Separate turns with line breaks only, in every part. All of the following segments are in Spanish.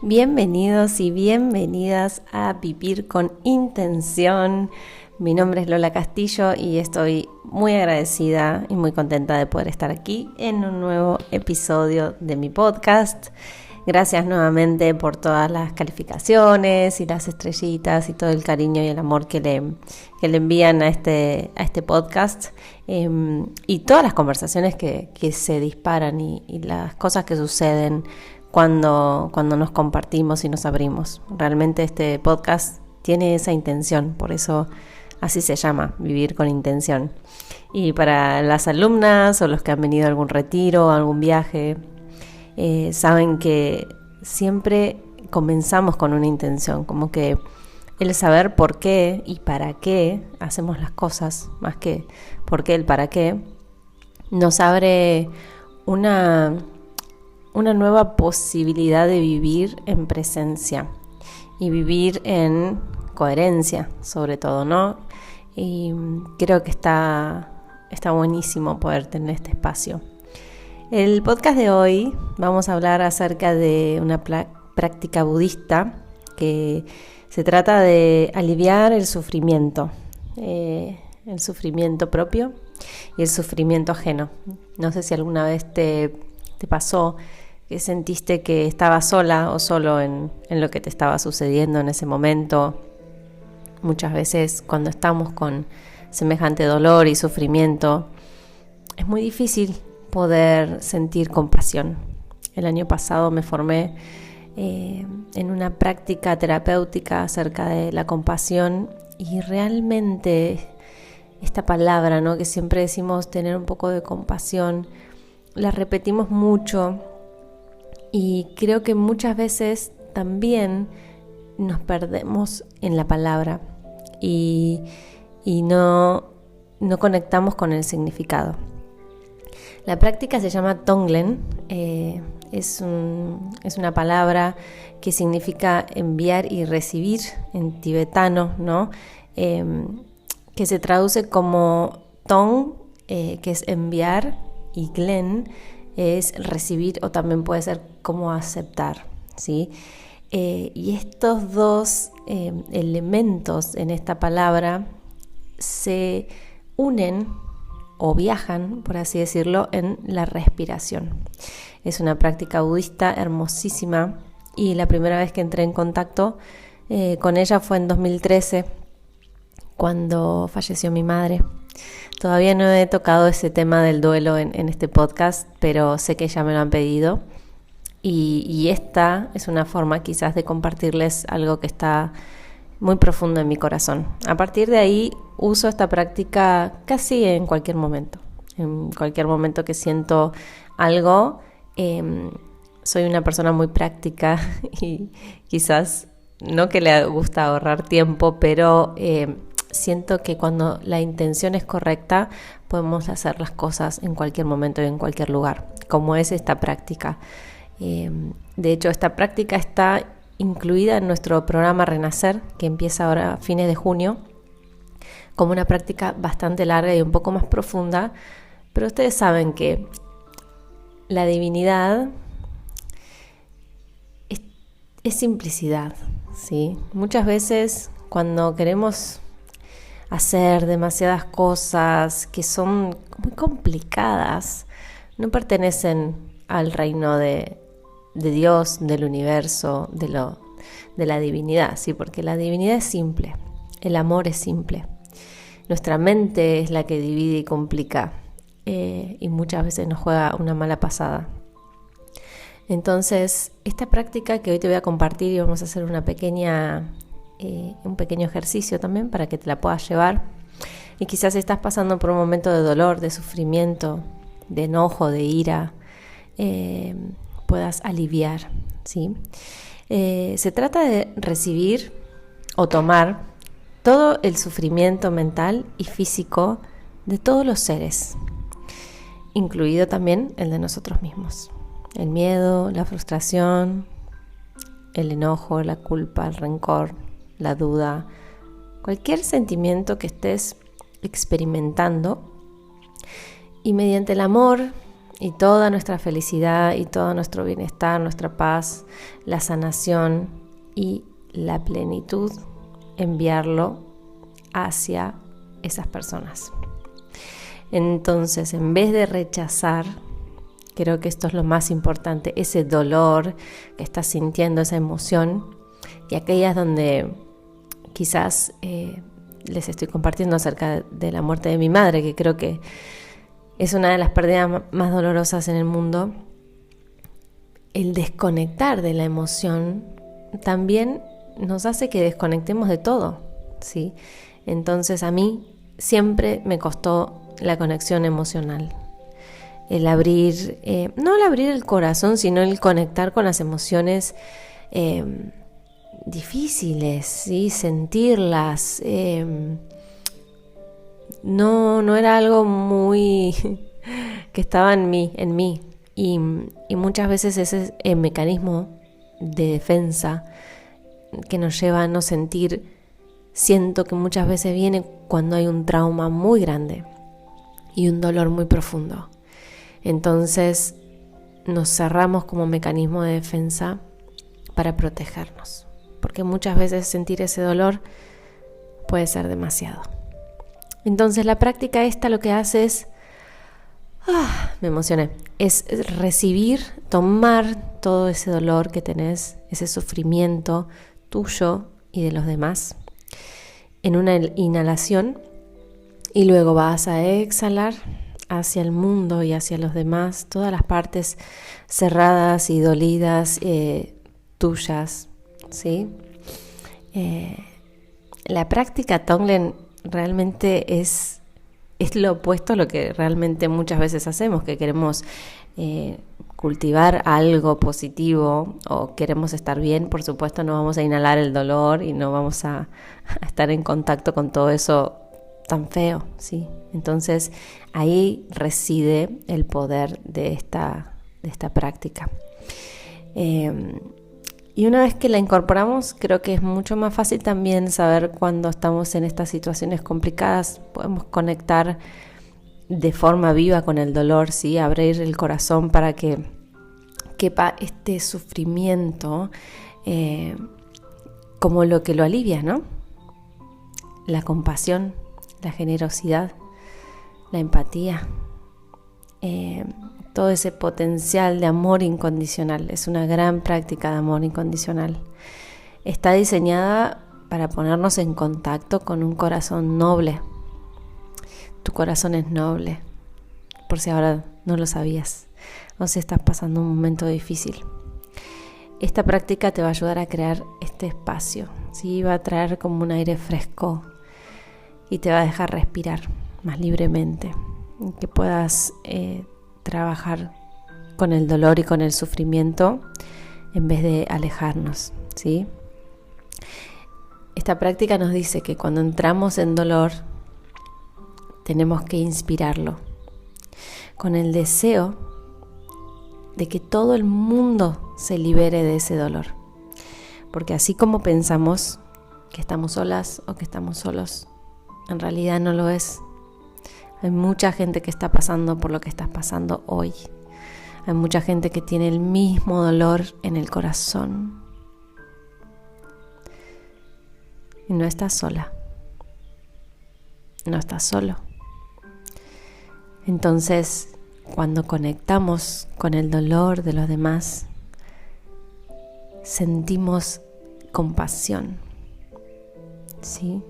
Bienvenidos y bienvenidas a Vivir con Intención. Mi nombre es Lola Castillo y estoy muy agradecida y muy contenta de poder estar aquí en un nuevo episodio de mi podcast. Gracias nuevamente por todas las calificaciones y las estrellitas y todo el cariño y el amor que le envían a este podcast y todas las conversaciones que se disparan y las cosas que suceden cuando nos compartimos y nos abrimos. Realmente este podcast tiene esa intención, por eso así se llama, Vivir con Intención. Y para las alumnas o los que han venido a algún retiro, a algún viaje, saben que siempre comenzamos con una intención, como que el saber por qué y para qué hacemos las cosas, más que por qué, el para qué, nos abre una nueva posibilidad de vivir en presencia y vivir en coherencia, sobre todo, ¿no? Y creo que está buenísimo poder tener este espacio. El podcast de hoy vamos a hablar acerca de una práctica budista que se trata de aliviar el sufrimiento propio y el sufrimiento ajeno. No sé si alguna vez te pasó que sentiste que estabas sola o solo en lo que te estaba sucediendo en ese momento. Muchas veces cuando estamos con semejante dolor y sufrimiento es muy difícil poder sentir compasión. El año pasado me formé en una práctica terapéutica acerca de la compasión y realmente esta palabra, ¿no?, que siempre decimos tener un poco de compasión, la repetimos mucho y creo que muchas veces también nos perdemos en la palabra y no conectamos con el significado. La práctica se llama Tonglen, es una palabra que significa enviar y recibir en tibetano, ¿no? Que se traduce como Tong, que es enviar, y Glen es recibir o también puede ser como aceptar, ¿sí? Y estos dos elementos en esta palabra se unen o viajan, por así decirlo, en la respiración. Es una práctica budista hermosísima y la primera vez que entré en contacto con ella fue en 2013, cuando falleció mi madre. Todavía no he tocado ese tema del duelo en este podcast, pero sé que ya me lo han pedido y esta es una forma quizás de compartirles algo que está muy profundo en mi corazón. A partir de ahí uso esta práctica casi en cualquier momento. En cualquier momento que siento algo, soy una persona muy práctica y quizás no que le gusta ahorrar tiempo, pero siento que cuando la intención es correcta podemos hacer las cosas en cualquier momento y en cualquier lugar, como es esta práctica. De hecho, esta práctica está incluida en nuestro programa Renacer, que empieza ahora a fines de junio, como una práctica bastante larga y un poco más profunda, pero ustedes saben que la divinidad es simplicidad, ¿sí? Muchas veces cuando queremos hacer demasiadas cosas que son muy complicadas, no pertenecen al reino de Dios, del universo, de la divinidad, ¿sí? Porque la divinidad es simple, el amor es simple. Nuestra mente es la que divide y complica y muchas veces nos juega una mala pasada. Entonces, esta práctica que hoy te voy a compartir y vamos a hacer un pequeño ejercicio también para que te la puedas llevar. Y quizás estás pasando por un momento de dolor, de sufrimiento, de enojo, de ira, puedas aliviar, ¿sí? Se trata de recibir o tomar todo el sufrimiento mental y físico de todos los seres, incluido también el de nosotros mismos. El miedo, la frustración, el enojo, la culpa, el rencor, la duda, cualquier sentimiento que estés experimentando, y mediante el amor y toda nuestra felicidad y todo nuestro bienestar, nuestra paz, la sanación y la plenitud, enviarlo hacia esas personas. Entonces, en vez de rechazar, creo que esto es lo más importante, ese dolor que estás sintiendo, esa emoción, y aquellas donde quizás les estoy compartiendo acerca de la muerte de mi madre, que creo que es una de las pérdidas más dolorosas en el mundo. El desconectar de la emoción también nos hace que desconectemos de todo, ¿sí? Entonces a mí siempre me costó la conexión emocional. El abrir, no el abrir el corazón, sino el conectar con las emociones difíciles, ¿sí? Sentirlas. No era algo muy que estaba en mí. Y muchas veces ese es el mecanismo de defensa que nos lleva a no sentir. Siento que muchas veces viene cuando hay un trauma muy grande y un dolor muy profundo. Entonces nos cerramos como mecanismo de defensa para protegernos, porque muchas veces sentir ese dolor puede ser demasiado. Entonces la práctica esta lo que hace es, me emocioné, es recibir, tomar todo ese dolor que tenés, ese sufrimiento tuyo y de los demás, en una inhalación, y luego vas a exhalar hacia el mundo y hacia los demás, todas las partes cerradas y dolidas tuyas, ¿sí? La práctica Tonglen realmente es lo opuesto a lo que realmente muchas veces hacemos, que queremos cultivar algo positivo o queremos estar bien. Por supuesto no vamos a inhalar el dolor y no vamos a estar en contacto con todo eso tan feo, ¿sí? Entonces ahí reside el poder de esta práctica. Y una vez que la incorporamos, creo que es mucho más fácil también saber cuando estamos en estas situaciones complicadas. Podemos conectar de forma viva con el dolor, ¿sí? Abrir el corazón para que quepa este sufrimiento como lo que lo alivia, ¿no? La compasión, la generosidad, la empatía, todo ese potencial de amor incondicional. Es una gran práctica de amor incondicional. Está diseñada para ponernos en contacto con un corazón noble. Tu corazón es noble, por si ahora no lo sabías o si estás pasando un momento difícil. Esta práctica te va a ayudar a crear este espacio, ¿sí? Va a traer como un aire fresco y te va a dejar respirar más libremente, que puedas trabajar con el dolor y con el sufrimiento en vez de alejarnos, ¿sí? Esta práctica nos dice que cuando entramos en dolor tenemos que inspirarlo con el deseo de que todo el mundo se libere de ese dolor, porque así como pensamos que estamos solas o que estamos solos, en realidad no lo es. Hay mucha gente que está pasando por lo que estás pasando hoy. Hay mucha gente que tiene el mismo dolor en el corazón. Y no estás sola. No estás solo. Entonces, cuando conectamos con el dolor de los demás, sentimos compasión, ¿sí?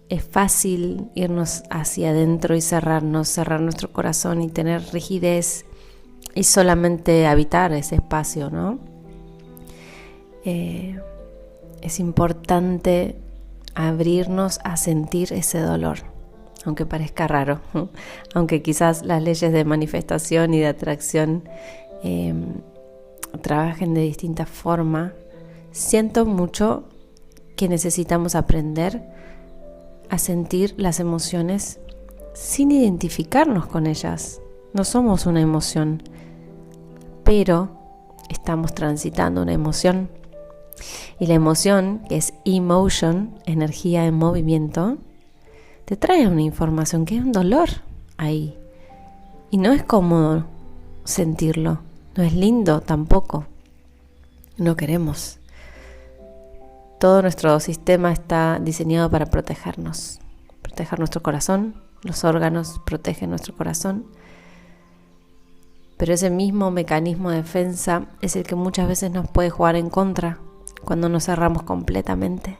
Es fácil irnos hacia adentro y cerrar nuestro corazón y tener rigidez y solamente habitar ese espacio, ¿no? Es importante abrirnos a sentir ese dolor, aunque parezca raro, aunque quizás las leyes de manifestación y de atracción trabajen de distinta forma. Siento mucho que necesitamos aprender a sentir las emociones sin identificarnos con ellas. No somos una emoción, pero estamos transitando una emoción. Y la emoción, que es emotion, energía en movimiento, te trae una información que es un dolor ahí. Y no es cómodo sentirlo, no es lindo tampoco. No queremos. Todo nuestro sistema está diseñado para protegernos, proteger nuestro corazón, los órganos protegen nuestro corazón. Pero ese mismo mecanismo de defensa es el que muchas veces nos puede jugar en contra cuando nos cerramos completamente.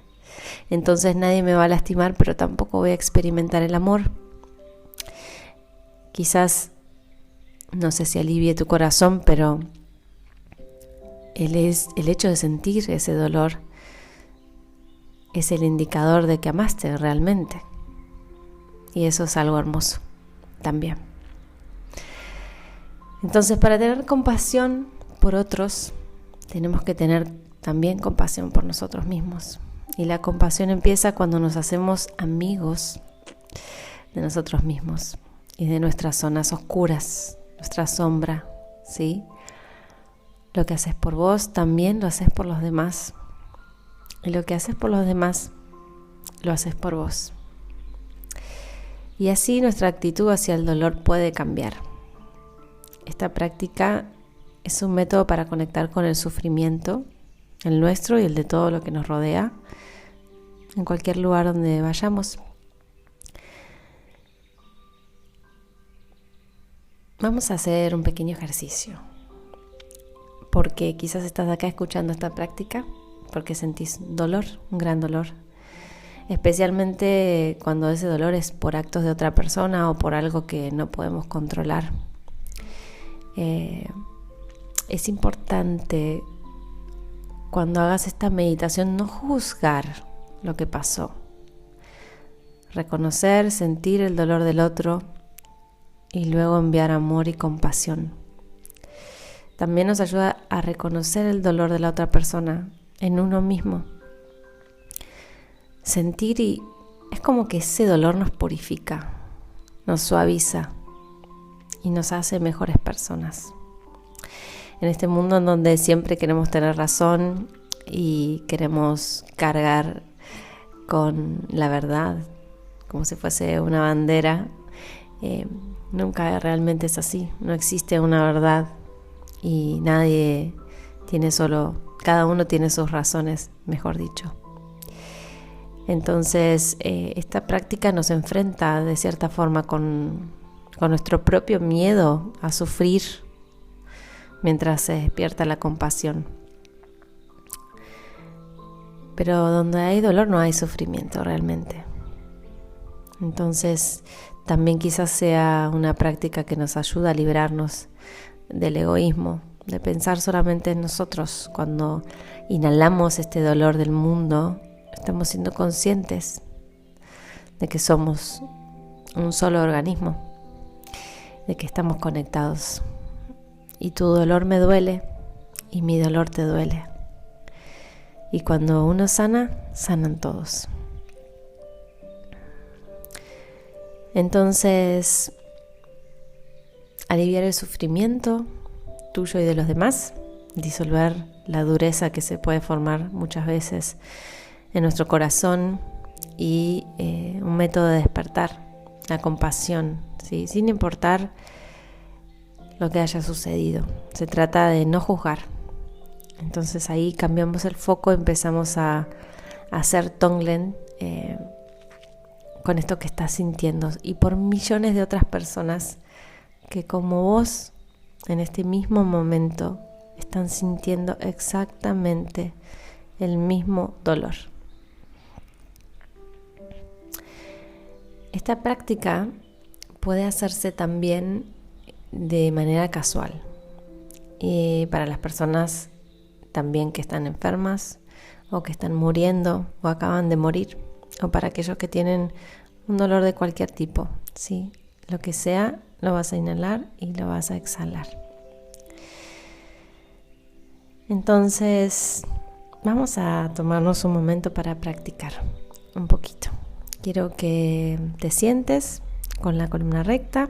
Entonces nadie me va a lastimar, pero tampoco voy a experimentar el amor. Quizás, no sé si alivie tu corazón, pero el hecho de sentir ese dolor es el indicador de que amaste realmente. Y eso es algo hermoso también. Entonces, para tener compasión por otros, tenemos que tener también compasión por nosotros mismos. Y la compasión empieza cuando nos hacemos amigos de nosotros mismos y de nuestras zonas oscuras, nuestra sombra, ¿sí? Lo que haces por vos también lo haces por los demás. Y lo que haces por los demás lo haces por vos. Y así nuestra actitud hacia el dolor puede cambiar. Esta práctica es un método para conectar con el sufrimiento, el nuestro y el de todo lo que nos rodea, en cualquier lugar donde vayamos. Vamos a hacer un pequeño ejercicio, porque quizás estás acá escuchando esta práctica porque sentís dolor, un gran dolor, especialmente cuando ese dolor es por actos de otra persona o por algo que no podemos controlar. Es importante cuando hagas esta meditación no juzgar lo que pasó, reconocer, sentir el dolor del otro y luego enviar amor y compasión. También nos ayuda a reconocer el dolor de la otra persona en uno mismo. Sentir, y es como que ese dolor nos purifica, nos suaviza y nos hace mejores personas. En este mundo en donde siempre queremos tener razón y queremos cargar con la verdad como si fuese una bandera, nunca realmente es así. No existe una verdad y nadie tiene cada uno tiene sus razones, mejor dicho. Entonces, esta práctica nos enfrenta de cierta forma con nuestro propio miedo a sufrir mientras se despierta la compasión. Pero donde hay dolor no hay sufrimiento realmente. Entonces, también quizás sea una práctica que nos ayuda a librarnos del egoísmo, de pensar solamente en nosotros. Cuando inhalamos este dolor del mundo, estamos siendo conscientes de que somos un solo organismo, de que estamos conectados. Y tu dolor me duele y mi dolor te duele. Y cuando uno sana, sanan todos. Entonces, aliviar el sufrimiento tuyo y de los demás, disolver la dureza que se puede formar muchas veces en nuestro corazón y un método de despertar, la compasión, ¿sí? Sin importar lo que haya sucedido. Se trata de no juzgar. Entonces ahí cambiamos el foco, empezamos a hacer Tonglen con esto que estás sintiendo y por millones de otras personas que como vos en este mismo momento están sintiendo exactamente el mismo dolor. Esta práctica puede hacerse también de manera casual y para las personas también que están enfermas o que están muriendo o acaban de morir, o para aquellos que tienen un dolor de cualquier tipo, ¿sí? Lo que sea, lo vas a inhalar y lo vas a exhalar. Entonces, vamos a tomarnos un momento para practicar un poquito. Quiero que te sientes con la columna recta.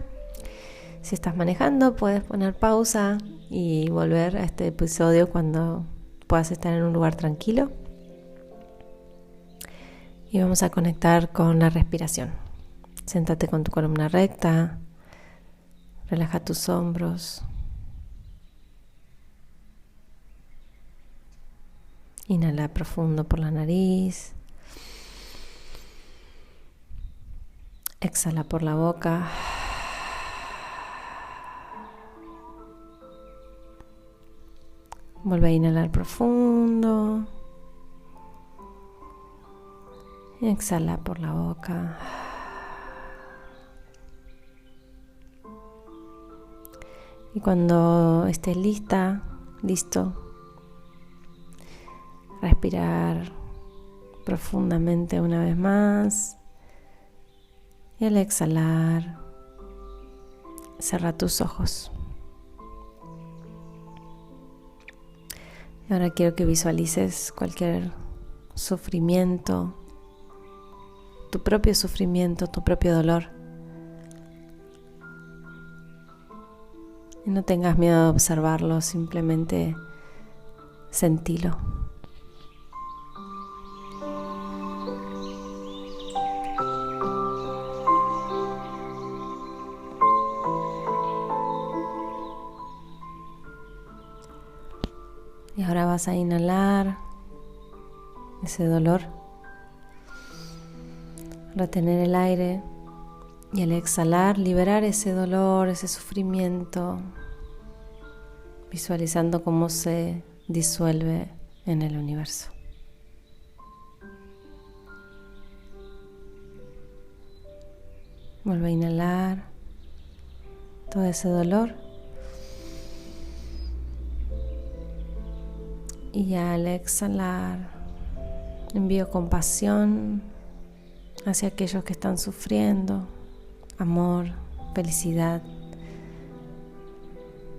Si estás manejando, puedes poner pausa y volver a este episodio cuando puedas estar en un lugar tranquilo. Y vamos a conectar con la respiración. Siéntate con tu columna recta, Relaja tus hombros. Inhala profundo por la nariz. Exhala por la boca. Vuelve a inhalar profundo. Y exhala por la boca. Y cuando estés listo, respirar profundamente una vez más. Y al exhalar, cierra tus ojos. Y ahora quiero que visualices cualquier sufrimiento, tu propio dolor. Y no tengas miedo de observarlo, simplemente sentilo. Y ahora vas a inhalar ese dolor, retener el aire y al exhalar liberar ese dolor, ese sufrimiento, visualizando cómo se disuelve en el universo. Vuelve a inhalar todo ese dolor. Y al exhalar, envío compasión hacia aquellos que están sufriendo, amor, felicidad,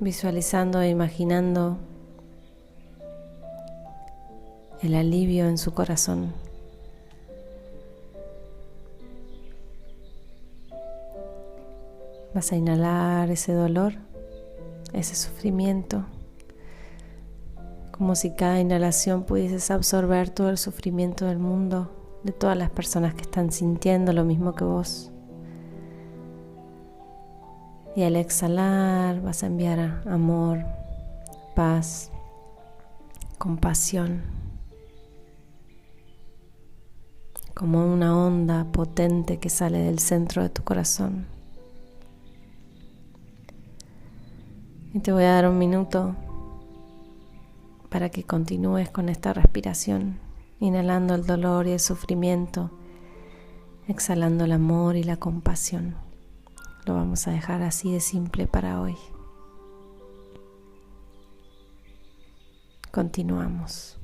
visualizando e imaginando el alivio en su corazón. Vas a inhalar ese dolor, ese sufrimiento, como si cada inhalación pudieses absorber todo el sufrimiento del mundo, de todas las personas que están sintiendo lo mismo que vos. Y al exhalar vas a enviar amor, paz, compasión, como una onda potente que sale del centro de tu corazón. Y te voy a dar un minuto para que continúes con esta respiración, inhalando el dolor y el sufrimiento, exhalando el amor y la compasión. Lo vamos a dejar así de simple para hoy. Continuamos.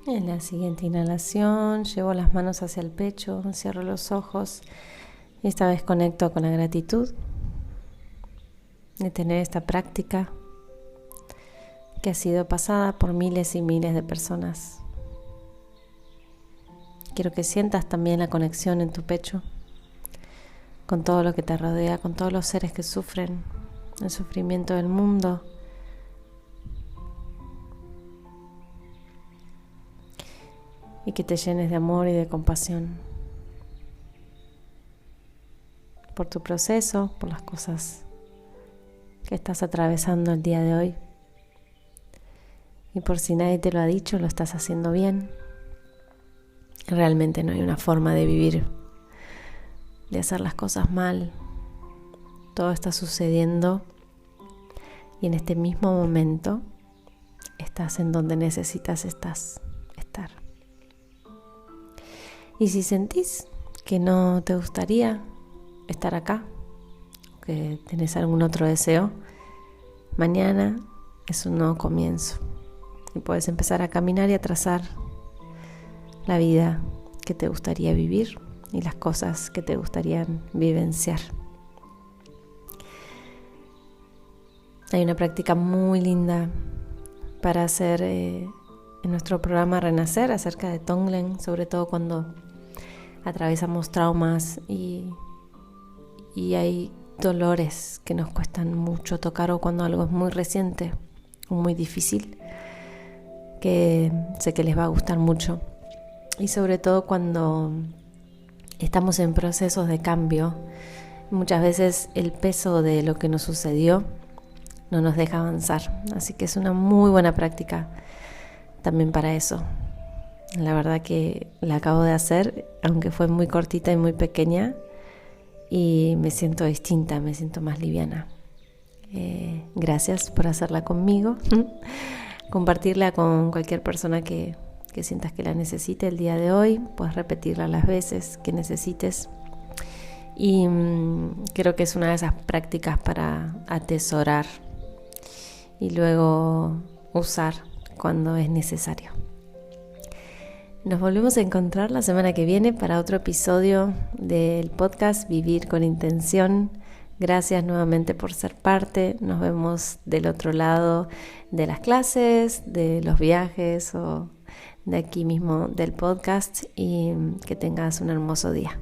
En la siguiente inhalación llevo las manos hacia el pecho, cierro los ojos y esta vez conecto con la gratitud de tener esta práctica que ha sido pasada por miles y miles de personas. Quiero que sientas también la conexión en tu pecho con todo lo que te rodea, con todos los seres que sufren el sufrimiento del mundo. Y que te llenes de amor y de compasión por tu proceso, por las cosas que estás atravesando el día de hoy. Y por si nadie te lo ha dicho, lo estás haciendo bien. Realmente no hay una forma de vivir, de hacer las cosas mal. Todo está sucediendo y en este mismo momento estás en donde necesitas estar. Y si sentís que no te gustaría estar acá, que tenés algún otro deseo, mañana es un nuevo comienzo y puedes empezar a caminar y a trazar la vida que te gustaría vivir y las cosas que te gustarían vivenciar. Hay una práctica muy linda para hacer en nuestro programa Renacer acerca de Tonglen, sobre todo cuando atravesamos traumas y hay dolores que nos cuestan mucho tocar, o cuando algo es muy reciente o muy difícil, que sé que les va a gustar mucho. Y sobre todo cuando estamos en procesos de cambio, muchas veces el peso de lo que nos sucedió no nos deja avanzar. Así que es una muy buena práctica también para eso. La verdad que la acabo de hacer, aunque fue muy cortita y muy pequeña, y me siento distinta, me siento más liviana. Gracias por hacerla conmigo. Compartirla con cualquier persona que sientas que la necesite el día de hoy. Puedes repetirla las veces que necesites. Y creo que es una de esas prácticas para atesorar y luego usar cuando es necesario. Nos volvemos a encontrar la semana que viene para otro episodio del podcast Vivir con Intención. Gracias nuevamente por ser parte. Nos vemos del otro lado de las clases, de los viajes o de aquí mismo del podcast, y que tengas un hermoso día.